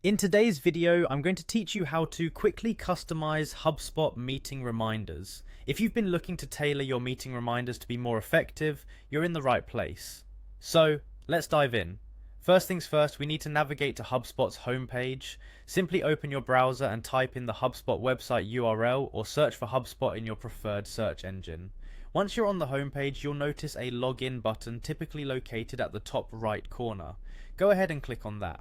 In today's video, I'm going to teach you how to quickly customize HubSpot meeting reminders. If you've been looking to tailor your meeting reminders to be more effective, you're in the right place. So, let's dive in. First things first, we need to navigate to HubSpot's homepage. Simply open your browser and type in the HubSpot website URL or search for HubSpot in your preferred search engine. Once you're on the homepage, you'll notice a login button typically located at the top right corner. Go ahead and click on that.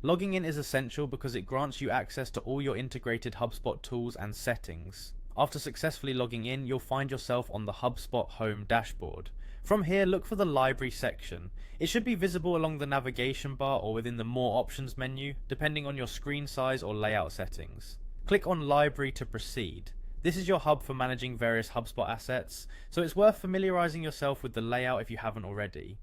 Logging in is essential because it grants you access to all your integrated HubSpot tools and settings. After successfully logging in, you'll find yourself on the HubSpot home dashboard. From here, look for the library section. It should be visible along the navigation bar or within the More Options menu, depending on your screen size or layout settings. Click on Library to proceed. This is your hub for managing various HubSpot assets, so it's worth familiarizing yourself with the layout if you haven't already.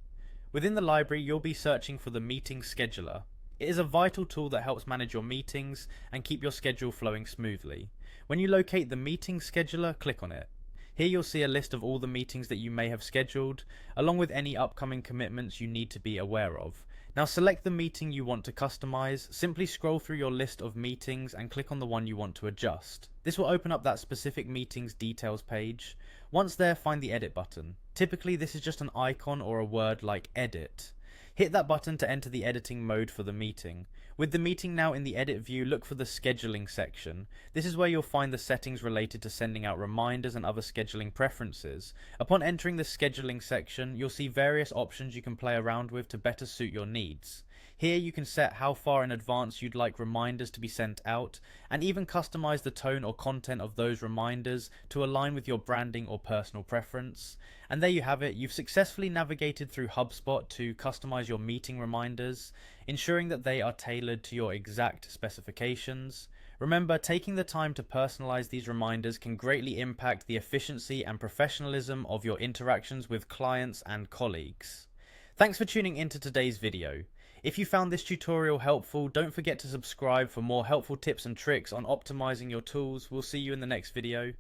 Within the library, you'll be searching for the Meeting Scheduler. It is a vital tool that helps manage your meetings and keep your schedule flowing smoothly. When you locate the meeting scheduler, click on it. Here you'll see a list of all the meetings that you may have scheduled, along with any upcoming commitments you need to be aware of. Now select the meeting you want to customize, simply scroll through your list of meetings and click on the one you want to adjust. This will open up that specific meeting's details page. Once there, find the edit button. Typically this is just an icon or a word like edit. Hit that button to enter the editing mode for the meeting. With the meeting now in the edit view, look for the scheduling section. This is where you'll find the settings related to sending out reminders and other scheduling preferences. Upon entering the scheduling section, you'll see various options you can play around with to better suit your needs. Here you can set how far in advance you'd like reminders to be sent out, and even customize the tone or content of those reminders to align with your branding or personal preference. And there you have it, you've successfully navigated through HubSpot to customize your meeting reminders, ensuring that they are tailored to your exact specifications. Remember, taking the time to personalize these reminders can greatly impact the efficiency and professionalism of your interactions with clients and colleagues. Thanks for tuning into today's video. If you found this tutorial helpful, don't forget to subscribe for more helpful tips and tricks on optimizing your tools. We'll see you in the next video.